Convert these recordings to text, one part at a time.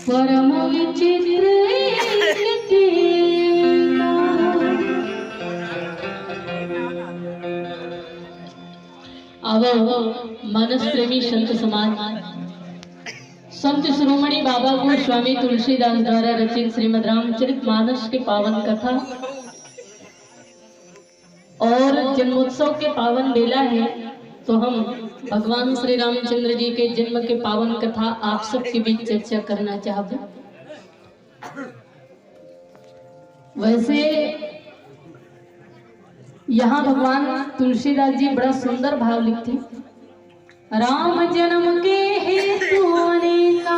परम विचित्र अब मानस प्रेमी संत समाज संत शिरोमणि बाबा को स्वामी तुलसीदास द्वारा रचित श्रीमद् रामचरित मानस के पावन कथा और जन्मोत्सव के पावन बेला है, तो हम भगवान श्री रामचंद्र जी के जन्म के पावन कथा आप सबके बीच चर्चा करना चाहते। वैसे यहाँ भगवान तुलसीदास जी बड़ा सुंदर भाव लिखते, राम जन्म के हेतु अनेका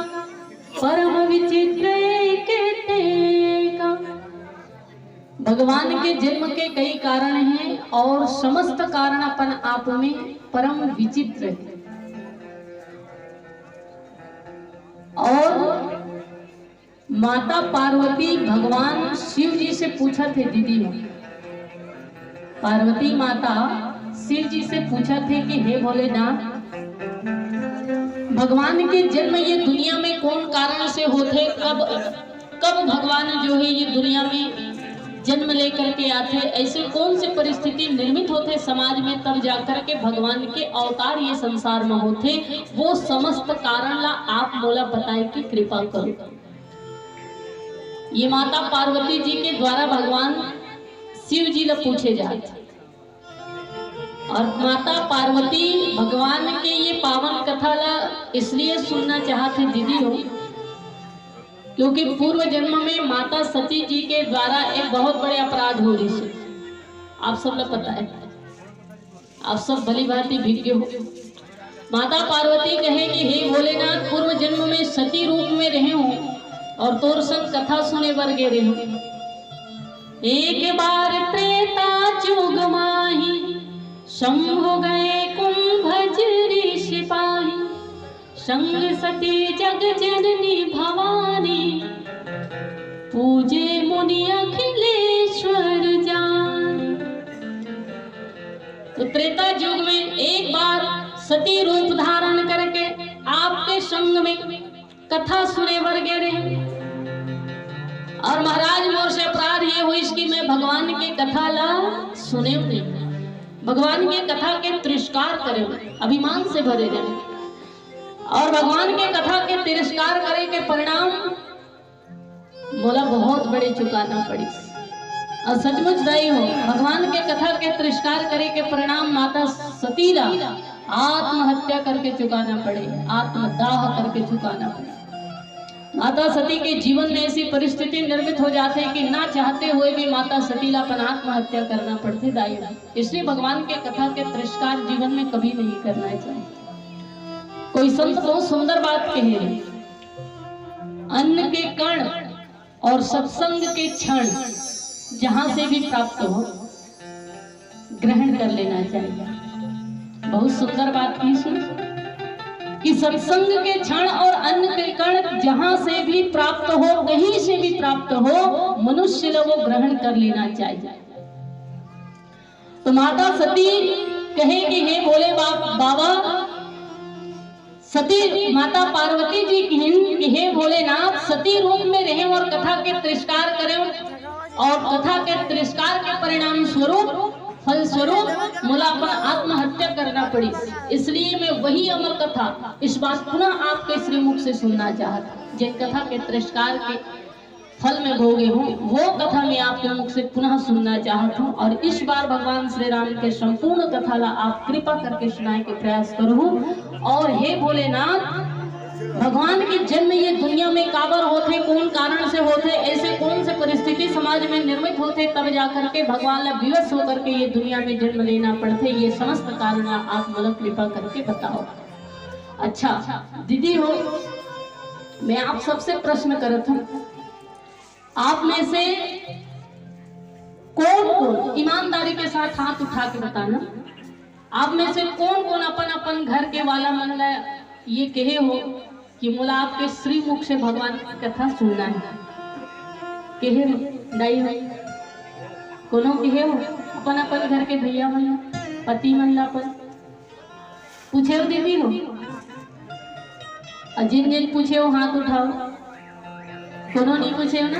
परम विचित्र का। भगवान के जन्म के कई कारण हैं और समस्त कारण अपन आप में परम विचित्र है। और माता पार्वती भगवान शिव जी से पूछा थे, दीदी पार्वती माता शिव जी से पूछा थे कि हे भोलेनाथ, भगवान के जन्म ये दुनिया में कौन कारण से होते, कब भगवान जो है ये दुनिया में जन्म लेकर के आते, ऐसे कौन से परिस्थिति निर्मित होते समाज में, तब जाकर के भगवान के अवतार ये संसार में होते। वो समस्त कारण ला आप मोला बताए कि कृपा करो। ये माता पार्वती जी के द्वारा भगवान शिव जी ला पूछे जाते और माता पार्वती भगवान के ये पावन कथा ला इसलिए सुनना चाहते दीदी हो, क्योंकि पूर्व जन्म में माता सती जी के द्वारा एक बहुत बड़े अपराध हो रही है। आप सब लोग पता है, आप सब भली भांति विज्ञ हो। माता पार्वती कहे कि हे भोलेनाथ, पूर्व जन्म में सती रूप में रहे हो और तोर संग कथा सुने बर गे रहे हो। एक बार त्रेता जुग माही शंभु गए कुंभजरी सिपाही, संग सती जग जननी भवानी, पूजे मुनि अखिलेश्वर जान। तो त्रेता युग में एक बार सती रूप धारण करके आपके संग में कथा सुने बर गए रहे और महाराज मोर से अपराध ये हुई कि मैं भगवान की कथा ला सुने, भगवान की कथा के तिरस्कार करे, अभिमान से भरे रहे और भगवान के कथा के तिरस्कार करे के परिणाम बोला बहुत बड़े चुकाना पड़ी। और सचमुच दाई हो, भगवान के कथा के तिरस्कार करे के परिणाम माता सती ला आत्महत्या करके चुकाना पड़े, आत्मदाह करके चुकाना पड़े। माता सती के जीवन में ऐसी परिस्थिति निर्मित हो जाते हैं कि ना चाहते हुए भी माता सती ला अपन आत्महत्या करना पड़ती दाई। इसलिए भगवान के कथा के तिरस्कार जीवन में कभी नहीं करना चाहिए। कोई संत बहुत सुंदर बात कहे, अन्न के कण और सत्संग के क्षण जहां से भी प्राप्त हो ग्रहण कर लेना चाहिए। बहुत सुंदर बात की सुन कि सत्संग के क्षण और अन्न के कण जहां से भी प्राप्त हो, कहीं से भी प्राप्त हो, मनुष्य ने वो ग्रहण कर लेना चाहिए। तो माता सती कहे कि हे भोले बाबा, सती माता पार्वती जी की हे भोलेनाथ, सती रूप में रहे और कथा के तिरस्कार करें और कथा के तिरस्कार के परिणाम स्वरूप फल स्वरूप मुला पर आत्महत्या करना पड़ी। इसलिए मैं वही अमर कथा इस बात पुनः आपके श्रीमुख से सुनना चाहता, जिन कथा के तिरस्कार के फल में भोगे हूँ वो कथा मैं आपके मुख से पुनः सुनना चाहता हूँ। और इस बार भगवान श्री राम के संपूर्ण कथा ला आप कृपा करके सुनाए के प्रयास करूँ। और हे भोलेनाथ, भगवान के जन्म ये दुनिया में काबर होते, कौन कारण से होते, ऐसे कौन से परिस्थिति समाज में निर्मित होते, तब जाकर के भगवान ला विवश होकर के ये दुनिया में जन्म लेना पड़ते, ये समस्त कारण आप मतलब कृपा करके बताओ। अच्छा दीदी हो, मैं आप सबसे प्रश्न करत हूँ, आप में से कौन कौन ईमानदारी के साथ हाथ उठा के बताना, आप में से कौन कौन अपन अपन घर के वाला मन ला ये कहे हो कि मोला आपके श्री मुख से भगवान की कथा सुनना है? कहे दाई हो, कोनो कहे हो अपन अपन घर के भैया मन पति मन ला अपन पूछे हो दीदी हो, जिन जिन पूछे हो हाथ उठाओ। कोनो नहीं पूछे हो ना?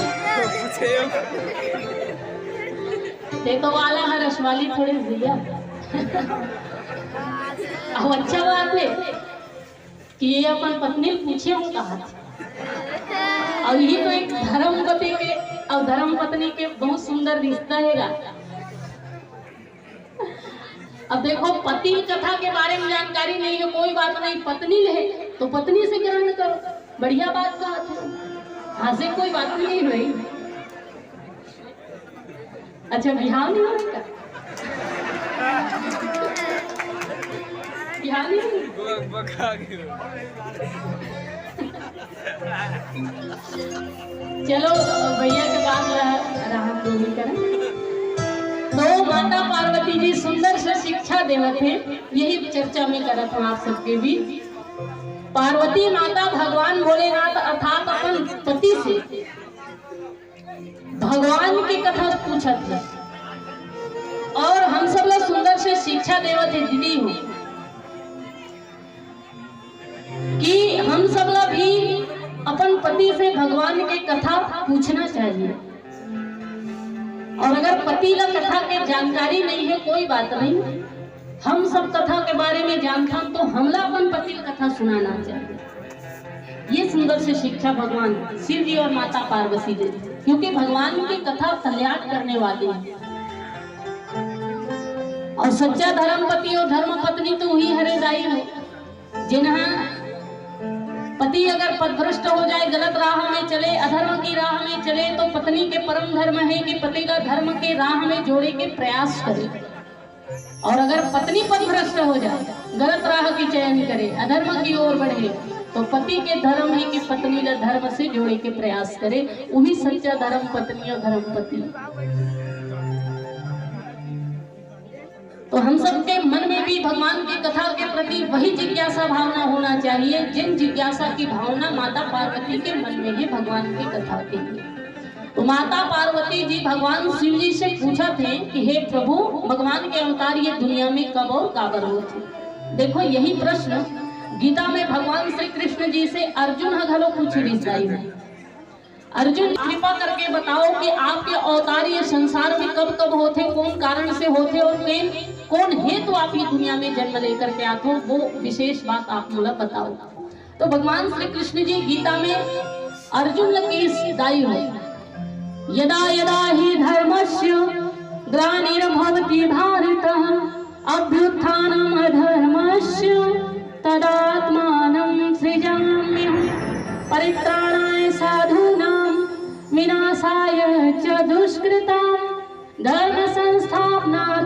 ते तो वाला है रसवाली थोड़ी दिया। अब अच्छा बात है कि ये अपन पत्नी पूछे हो कहा, और ये तो एक धर्म पति के और धर्म पत्नी के बहुत सुंदर रिश्ता है। अब देखो, पति कथा के बारे में जानकारी नहीं है, कोई बात नहीं, पत्नी है तो पत्नी से ग्रहण करो, बढ़िया बात कहा था। हाँ से कोई बात नहीं हुई। अच्छा, बिहार नहीं होगा? बिहार नहीं चलो भैया के बाद राहत दूरी करें। तो माता पार्वती जी सुंदर से शिक्षा देवत है, यही चर्चा में करत हूँ आप सबके भी। पार्वती माता भगवान भोलेनाथ अर्थात अपन पति से भगवान की कथा पूछत है, और हम सब लोग सुंदर से शिक्षा देवत है दीदी हो कि हम सब लोग भी अपन पति से भगवान की कथा पूछना चाहिए। और अगर पति का कथा के जानकारी नहीं है, कोई बात नहीं, हम सब कथा के बारे में जानता तो हमला अपन पति की कथा सुनाना चाहिए। ये सुंदर से शिक्षा भगवान शिव जी और माता पार्वती दे, क्योंकि भगवान की कथा कल्याण करने वाली है। और सच्चा धर्म पति और धर्म पत्नी तो वही हरेदाई है, जिन्हें पति अगर पथभ्रष्ट हो जाए, गलत राह में चले, अधर्म की राह में चले, तो पत्नी के परम धर्म है कि पति का धर्म के राह में जोड़े के प्रयास करे। और अगर पत्नी पथभ्रष्ट हो जाए, गलत राह की चयन करे, अधर्म की ओर बढ़े, तो पति के धर्म है कि पत्नी का धर्म से जोड़े के प्रयास करे। वही सच्चा धर्म पत्नी और धर्म पति। तो हम सबके मन में भी भगवान की कथा के प्रति वही जिज्ञासा भावना होना चाहिए, जिन जिज्ञासा की भावना माता पार्वती के मन में है भगवान की कथा के लिए। तो माता पार्वती जी भगवान शिव जी से पूछा थे कि हे प्रभु, भगवान के अवतार ये दुनिया में कब और काबर हुए थे। देखो, यही प्रश्न गीता में भगवान श्री कृष्ण जी से अर्जुन घलो पूछ रही है। अर्जुन, कृपा करके बताओ कि आपके अवतार ये संसार में कब कब होते, कौन कारण से होते, और कौन हेतु तो आप ये दुनिया में जन्म लेकर के आते हो, वो विशेष बात आप मुझे बताओ। तो भगवान श्री कृष्ण जी गीता में अर्जुन की दाई हो, यदा यदा ही धर्मस्य ग्लानिर्भवति भारत अभ्युत्थानम् अधर्मस्य तदात्मानं सृजाम्यहम् परित्राणाय साधूनां विनाशाय च दुष्कृतां धर्म संस्थापनार्थं